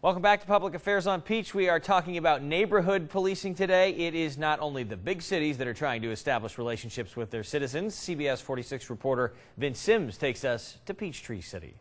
Welcome back to Public Affairs on Peach. We are talking about neighborhood policing today. It is not only the big cities that are trying to establish relationships with their citizens. CBS 46 reporter Vince Sims takes us to Peachtree City.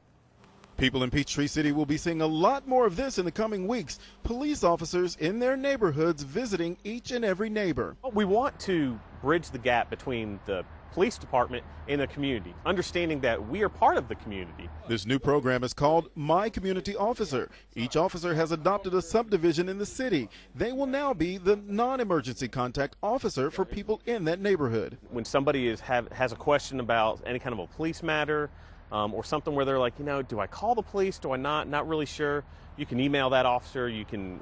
People in Peachtree City will be seeing a lot more of this in the coming weeks. Police officers in their neighborhoods visiting each and every neighbor. We want to bridge the gap between the police department and the community, understanding that we are part of the community. This new program is called My Community Officer. Each officer has adopted a subdivision in the city. They will now be the non-emergency contact officer for people in that neighborhood. When somebody has a question about any kind of a police matter, or something where they're like, do I call the police? Do I not? Not really sure. You can email that officer. You can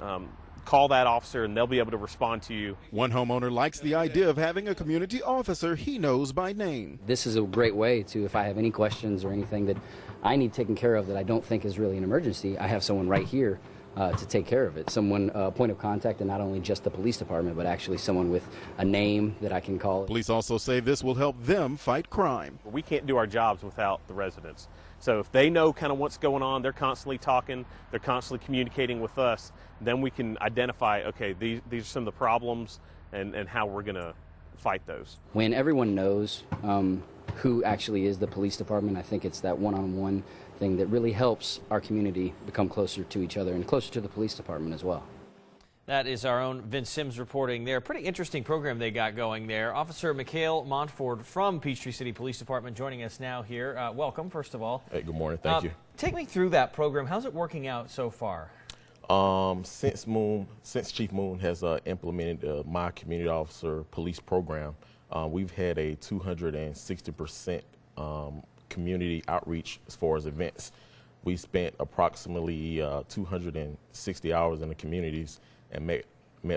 call that officer and they'll be able to respond to you. One homeowner likes the idea of having a community officer he knows by name. This is a great way to, if I have any questions or anything that I need taken care of that I don't think is really an emergency, I have someone right here to take care of it. Someone, point of contact, and not only just the police department, but actually someone with a name that I can call. Police also say this will help them fight crime. We can't do our jobs without the residents. So if they know kind of what's going on, they're constantly talking, they're constantly communicating with us, then we can identify, okay, these are some of the problems and how we're going to fight those. When everyone knows who actually is the police department, I think it's that one-on-one thing that really helps our community become closer to each other and closer to the police department as well. That is our own Vince Sims reporting there. Pretty interesting program they got going there. Officer Mikhail Montford from Peachtree City Police Department joining us now here. Welcome, first of all. Hey, good morning. Thank you. Take me through that program. How's it working out so far? Since Chief Moon has implemented My Community Officer Police Program, we've had a 260% community outreach as far as events. We spent approximately 260 hours in the communities and met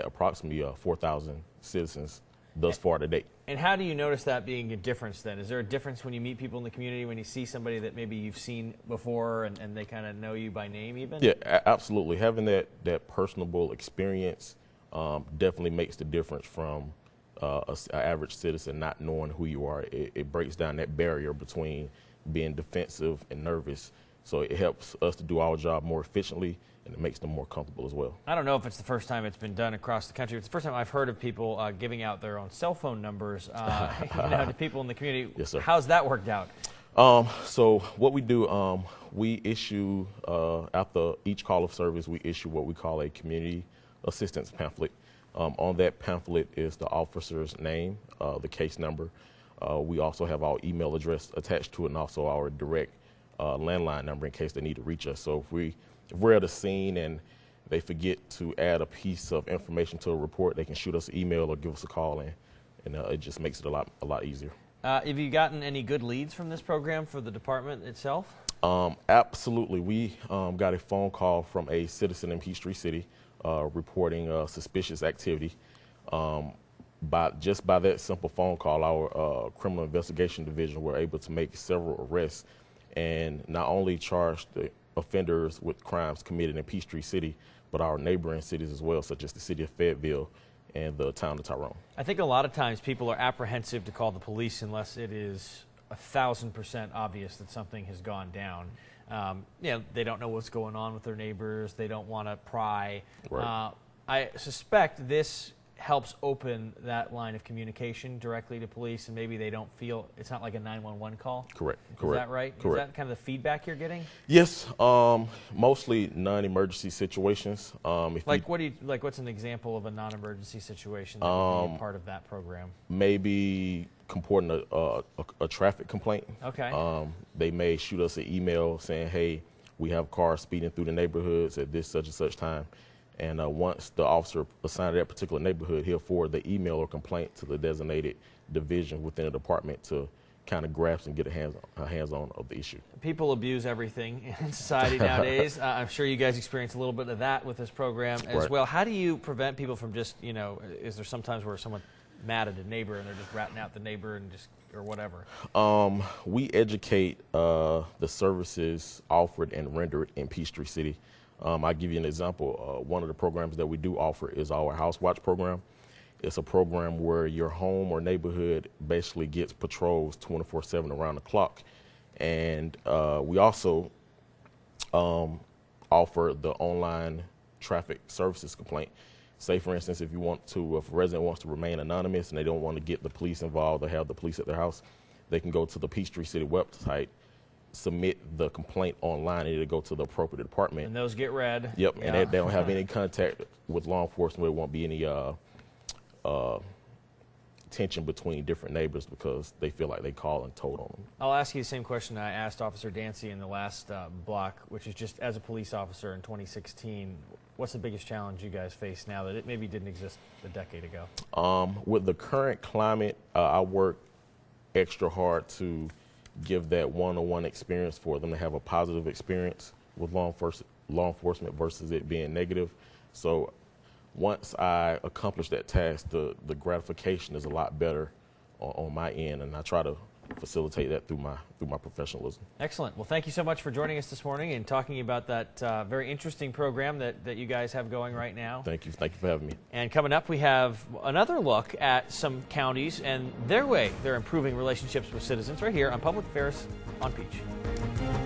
approximately 4,000 citizens thus far to date. And how do you notice that being a difference then? Is there a difference when you meet people in the community, when you see somebody that maybe you've seen before and they kind of know you by name even? Yeah, absolutely. Having that personable experience definitely makes the difference from an average citizen not knowing who you are. It breaks down that barrier between being defensive and nervous. So it helps us to do our job more efficiently, and it makes them more comfortable as well. I don't know if it's the first time it's been done across the country. It's the first time I've heard of people giving out their own cell phone numbers to people in the community. Yes, sir. How's that worked out? So what we do, we issue, after each call of service, we issue what we call a community assistance pamphlet. On that pamphlet is the officer's name, the case number. We also have our email address attached to it and also our direct landline number in case they need to reach us. So if we're at a scene and they forget to add a piece of information to a report, they can shoot us an email or give us a call, and it just makes it a lot easier. Have you gotten any good leads from this program for the department itself? Absolutely. We got a phone call from a citizen in Peachtree City reporting suspicious activity. Just by that simple phone call, our criminal investigation division were able to make several arrests and not only charge the offenders with crimes committed in Peachtree City, but our neighboring cities as well, such as the city of Fayetteville and the town of Tyrone. I think a lot of times people are apprehensive to call the police unless it is 1,000% obvious that something has gone down. They don't know what's going on with their neighbors. They don't want to pry. Right. I suspect this helps open that line of communication directly to police, and maybe they don't feel it's not like a 911 call. Correct. Is that right? Correct. Is that kind of the feedback you're getting? Yes. Mostly non-emergency situations. What's an example of a non-emergency situation that would be a part of that program? Maybe comporting a traffic complaint. Okay. They may shoot us an email saying, hey, we have cars speeding through the neighborhoods at this such and such time. And once the officer assigned to that particular neighborhood, he'll forward the email or complaint to the designated division within the department to kind of grasp and get a hands-on of the issue. People abuse everything in society nowadays. I'm sure you guys experience a little bit of that with this program as well. How do you prevent people from just, is there sometimes where someone mad at a neighbor and they're just ratting out the neighbor and or whatever? We educate the services offered and rendered in Peachtree City. I'll give you an example. One of the programs that we do offer is our House Watch program. It's a program where your home or neighborhood basically gets patrols 24/7 around the clock. And we also offer the online traffic services complaint. Say, for instance, if a resident wants to remain anonymous and they don't want to get the police involved or have the police at their house, they can go to the Peachtree City website, submit the complaint online, and it'll go to the appropriate department. And those get read. Yep, Yeah. and they don't have any contact with law enforcement. There won't be any tension between different neighbors because they feel like they call and told on them. I'll ask you the same question I asked Officer Dancy in the last block, which is just as a police officer in 2016, what's the biggest challenge you guys face now that it maybe didn't exist a decade ago? With the current climate, I work extra hard to give that one-on-one experience for them to have a positive experience with law enforcement versus it being negative. So once I accomplish that task, the gratification is a lot better on my end, and I try to facilitate that through my professionalism. Excellent. Well, thank you so much for joining us this morning and talking about that very interesting program that you guys have going right now. Thank you. Thank you for having me. And coming up, we have another look at some counties and their way they're improving relationships with citizens right here on Public Affairs on Peach.